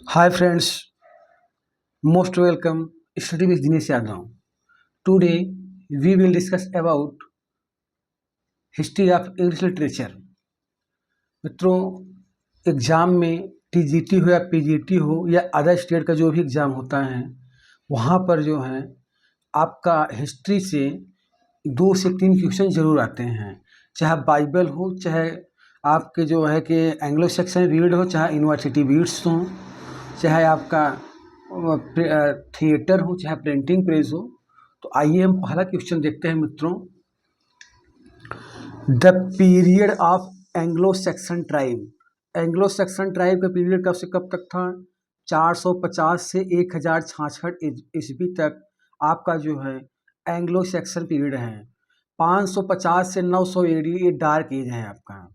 Hi friends, most welcome. Study with Dinesh Yadav. Today we will discuss about history of English literature. मित्रों, exam में TGT हो या PGT हो या other state का जो भी एग्ज़ाम होता है, वहाँ पर जो है आपका हिस्ट्री से 2 से 3 क्वेश्चन ज़रूर आते हैं। चाहे बाइबल हो, चाहे आपके जो है कि एंग्लो सेक्सन पीरियड हो, चाहे यूनिवर्सिटी बीट्स हों, चाहे आपका थिएटर हो, चाहे प्रिंटिंग प्रेस हो। तो आइए हम पहला क्वेश्चन देखते हैं मित्रों। The period of Anglo section tribe. Anglo section tribe का पीरियड कब से कब तक था? 450 से 1066 ईस्वी तक आपका जो है एंग्लो सेक्सन पीरियड है। 550 से 900 एडी ये डार्क एज है आपका।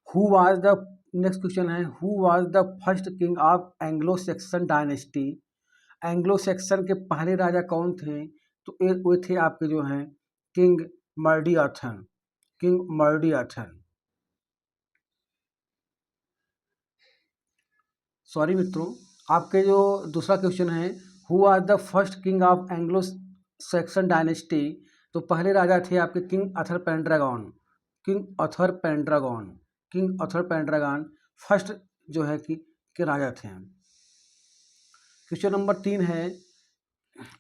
Who was the next question है, who was the first king of Anglo Saxon dynasty. Anglo Saxon के पहले राजा कौन थे? तो वो थे आपके जो हैं king Mardiathan. King Mardiathan. Sorry मित्रों, आपके जो दूसरा क्वेश्चन है, who are the first king of Anglo Saxon dynasty. तो पहले राजा थे आपके king Arthur Pendragon. King Arthur Pendragon. King Arthur Pendragon first जो है कि के राजा थे। क्वेश्चन नंबर 3 है,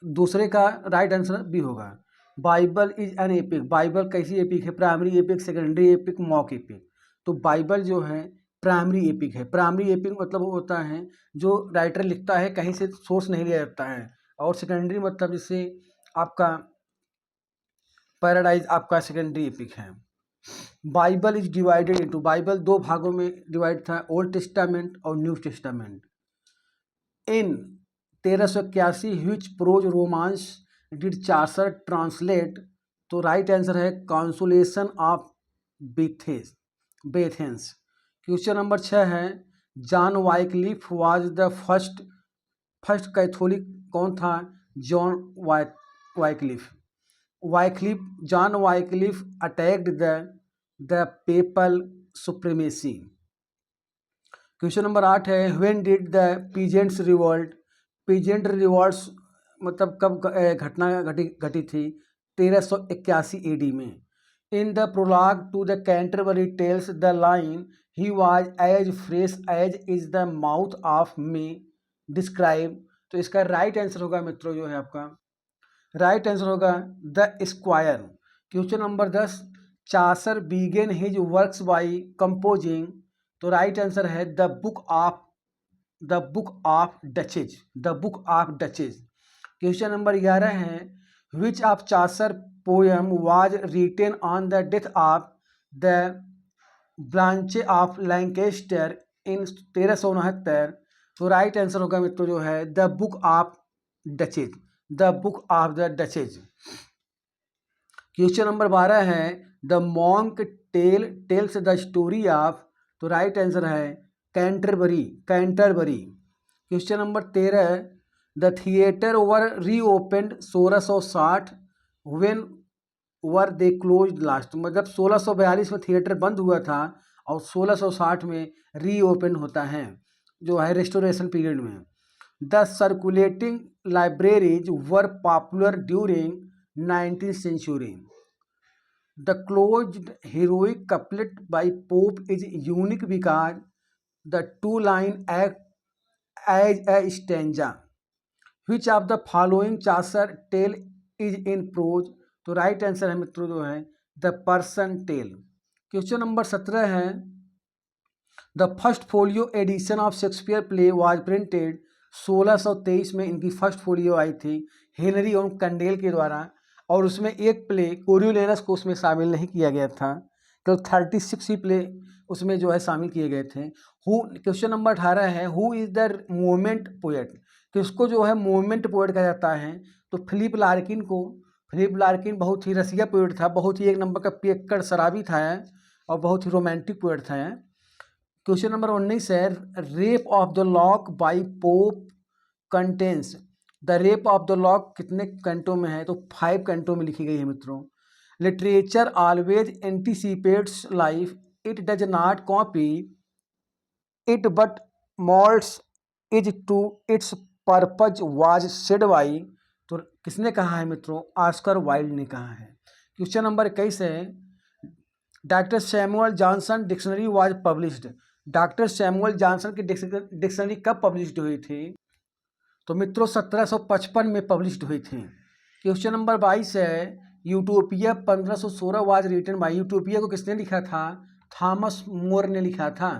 दूसरे का राइट आंसर भी होगा। Bible is an epic. Bible कैसी एपिक है? Primary epic, secondary epic, mock epic. तो बाइबल जो है प्राइमरी एपिक है। प्राइमरी एपिक मतलब वो होता है जो राइटर लिखता है, कहीं से सोर्स नहीं लिया जाता है। और सेकेंडरी मतलब जैसे आपका पैराडाइज आपका सेकेंडरी एपिक है। Bible is divided into. Bible 2 भागों में डिवाइड था, ओल्ड टेस्टामेंट और new testament. In 1381 which prose romance did Chaucer translate. तो राइट आंसर है consolation of Boethius Boethius. Question number 6 है, John Wycliffe was the first first Catholic कौन था? John Wycliffe. Wycliffe John Wycliffe attacked the papal supremacy. Question number 8 है, when did the peasants revolt. Peasant revolts मतलब कब घटना घटी थी? 1381 AD में। In the prologue to the Canterbury tales the line he was as fresh as is the mouth of May describe. तो इसका right answer होगा मित्रों जो है आपका राइट आंसर होगा the squire. Question number 10, Chaucer began his works by composing. तो right answer है the book of duchess. The book of duchess. Question number 11 है, which of Chaucer poem was written on the death of the Blanche of Lancaster in 1369। तो right answer होगा मित्रों जो है the book of duchess. The book of the duchess. Question number 12 है, the monk tells the story of. तो right answer है Canterbury. Canterbury. Question number 13, the theatre were reopened 1660 when were they close last. मतलब 1642 में theatre बंद हुआ था और 1660 में रीओपन होता है जो है रेस्टोरेशन पीरियड में। The circulating libraries were popular during 19th century. The closed heroic couplet by Pope is unique because the two lines act as a stanza. Which of the following Chaucer tale is in prose? तो right answer है मित्रों जो है the Parson tale. Question number 17 है, the first folio edition of Shakespeare play was printed. 1623 में इनकी first folio आई थी Henry और कंडेल के द्वारा, और उसमें एक प्ले कोरियोलेनस को उसमें शामिल नहीं किया गया था, तो 36 ही प्ले उसमें जो है शामिल किए गए थे। क्वेश्चन नंबर 18 है, who is the moment poet. किसको जो है मोमेंट पोएट कहा जाता है? तो फिलिप लार्किन को। फिलिप लार्किन बहुत ही रसिया पोएट था, बहुत ही एक नंबर का पियक्कड़ शराबी था और बहुत ही रोमांटिक पोएट था। क्वेश्चन नंबर 19 है, rape of the lock by pope contains. The rape of the lock कितने कैंटों में है? तो 5 कैंटों में लिखी गई है मित्रों। Literature always anticipates life, it does not copy it but moulds is to its purpose was said by, तो किसने कहा है मित्रों? ऑस्कर वाइल्ड ने कहा है। क्वेश्चन नंबर 21 है doctor Samuel Johnson dictionary was published. Doctor Samuel Johnson की डिक्शनरी कब पब्लिश्ड हुई थी? तो मित्रों 1755 में पब्लिश्ड हुई थी। क्वेश्चन नंबर 22 है Utopia 1516 was written by. Utopia को किसने लिखा था? थॉमस मोर ने लिखा था।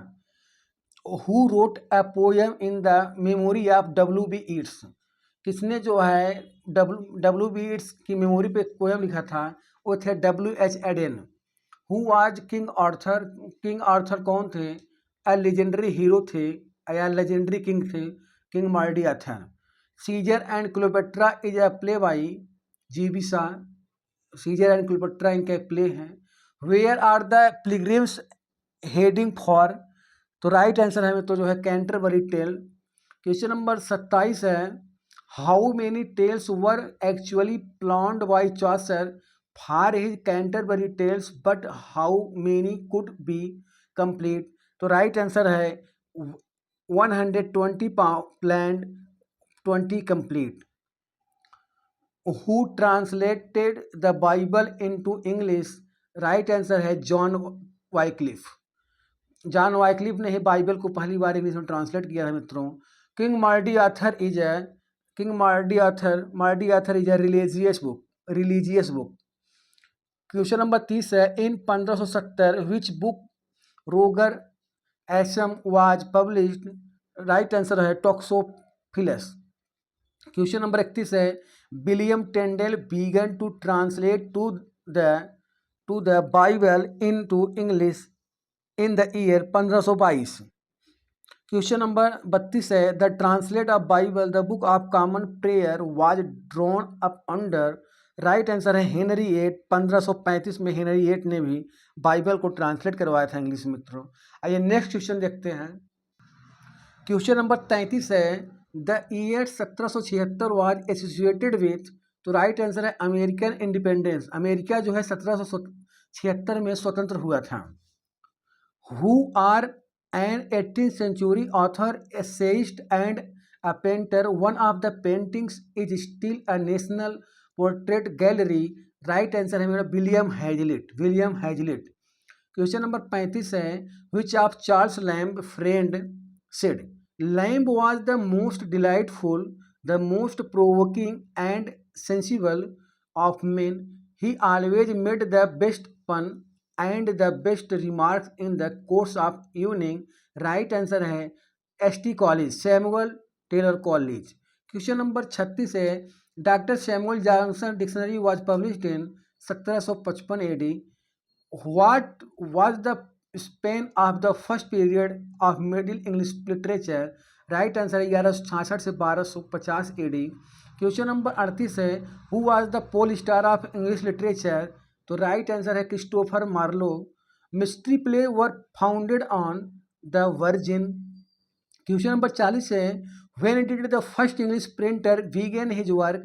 Who wrote a poem in the memory of W.B. Yeats. किसने जो है W.B. ईट्स की मेमोरी पे पोएम लिखा था? वो थे W.H. Auden. Who was king Arthur. King Arthur कौन थे? अ लेजेंडरी हीरो थे या लेजेंडरी किंग थे, king Morte Arthur. Caesar and Cleopatra is a play by G.B. Shaw. Caesar and Cleopatra इनके प्ले हैं। Where are the pilgrims heading for, तो right answer है तो जो है कैंटरबरी टेल। क्वेश्चन नंबर 27 है how many tales were actually planned by Chaucer for his Canterbury Tales but how many could be complete, तो right answer है 120 planned 20 complete. Who translated the Bible into English, right answer है John Wycliffe. John Wycliffe ने ही Bible को पहली बार English में translate किया था मित्रों। King Morte Arthur is a religious book. Question number 30 है in 1570 which book Roger Ascham was published, right answer है टॉक्सोफिलस। क्वेश्चन नंबर 31 है William Tyndale began to translate to the Bible in to English in the year 1522। Question number 32 है the translate of Bible the book of common prayer was drawn up under, right answer है Henry 8। 1535 में Henry 8 ने भी Bible को translate करवाया था English में मित्रों। आइए नेक्स्ट क्वेश्चन देखते हैं। क्वेश्चन नंबर 33 है the year 1776 was associated with, तो राइट आंसर है अमेरिकन इंडिपेंडेंस। अमेरिका जो है 1776 में स्वतंत्र हुआ था। Who are an 18th century author, essayist and a painter. One of the paintings is still a national portrait gallery. Right answer है मेरा विलियम हैजलिट। क्वेश्चन नंबर 35 है which of Charles Lamb friend said. Lamb was the most delightful, the most provoking and sensible of men. He always made the best pun and the best remarks in the course of evening, right answer है ST college, Samuel Taylor college. Question number 36 है doctor Samuel Johnson dictionary was published in 1755 AD। What was the span of the first period of middle English literature, right answer है 1166 से 1250 AD। Question number 38 है who was the pole star of English literature, तो right answer है Christopher Marlowe. Mystery play were founded on the Virgin. Question number 40 है when did the first English printer begin his work.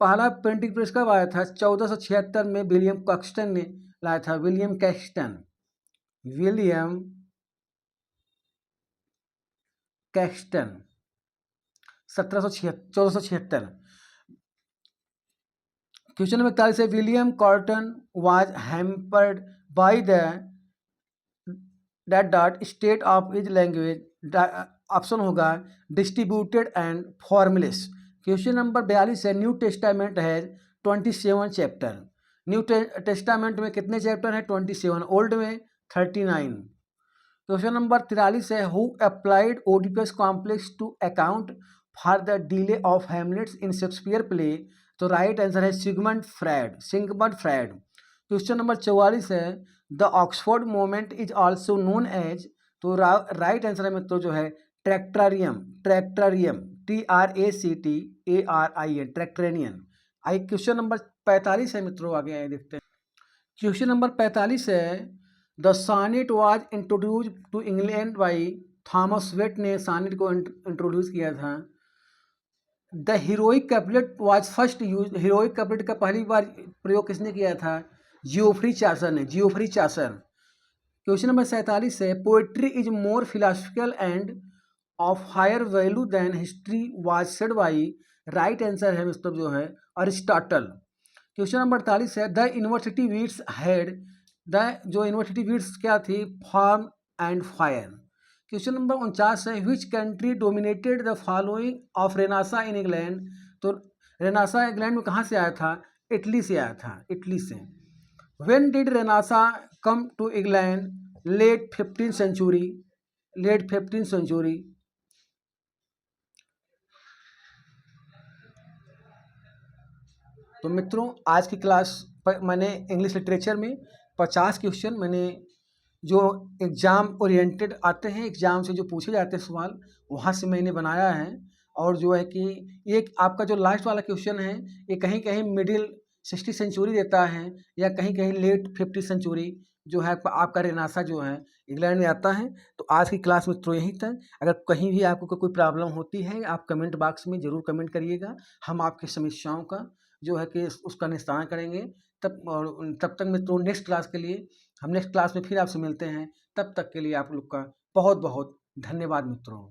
पहला printing press कब आया था? 1476 में William Caxton ने लाया था। William Caxton 1476। क्वेश्चन नंबर 41 है William Caxton was hampered by the dot state of his language, option होगा distributed and formless. Question number 42 है न्यू टेस्टामेंट है 27 चैप्टर। न्यू टेस्टामेंट में कितने चैप्टर हैं? 27। ओल्ड में 39। क्वेश्चन नंबर 43 है who applied Oedipus complex to account for the delay of Hamlet's in Shakespeare play, तो right answer है सिगमंड फ्रायड। क्वेश्चन नंबर 44 है the Oxford movement is also known as, तो right answer है मित्रों जो है ट्रैक्टरियम TRACTARIN ट्रैक्टरेनियन। आइए क्वेश्चन नंबर 45 है मित्रों, आगे आए देखते हैं। क्वेश्चन नंबर 45 है the sonnet was introduce to England by Thomas Wyatt ने सॉनेट को इंट्रोड्यूस किया था। The heroic couplet was first use, heroic couplet का पहली बार प्रयोग किसने किया था? जियोफ्री चासर। क्वेश्चन नंबर 47 है poetry is more philosophical and of higher value than history was said by, right answer है मतलब जो है अरिस्टोटल। क्वेश्चन नंबर 48 है the university wits had, the जो यूनिवर्सिटी वीड्स क्या थी, form and fire. Question number 49 है which country dominated the following of renaissance in England. तो रेनासा इंग्लैंड में कहाँ से आया था, इटली से आया था, इटली से। When did renaissance come to England, late 15th century, late 15th century. तो मित्रों आज की क्लास पर मैंने इंग्लिश लिटरेचर में 50 क्वेश्चन मैंने जो एग्ज़ाम ओरिएंटेड आते हैं, एग्ज़ाम से जो पूछे जाते हैं सवाल, वहाँ से मैंने बनाया है। और जो है कि एक आपका जो लास्ट वाला क्वेश्चन है ये कहीं कहीं मिडिल 60 सेंचुरी देता है या कहीं कहीं लेट 50 सेंचुरी जो है आपका रेनासा जो है इंग्लैंड में आता है। तो आज की क्लास में तो यहीं तक। अगर कहीं भी आपको कोई प्रॉब्लम होती है आप कमेंट बॉक्स में ज़रूर कमेंट करिएगा, हम आपकी समस्याओं का जो है कि उसका निस्तारण करेंगे। तब तक मित्रों नेक्स्ट क्लास के लिए हम नेक्स्ट क्लास में फिर आपसे मिलते हैं। तब तक के लिए आप लोग का बहुत बहुत धन्यवाद मित्रों।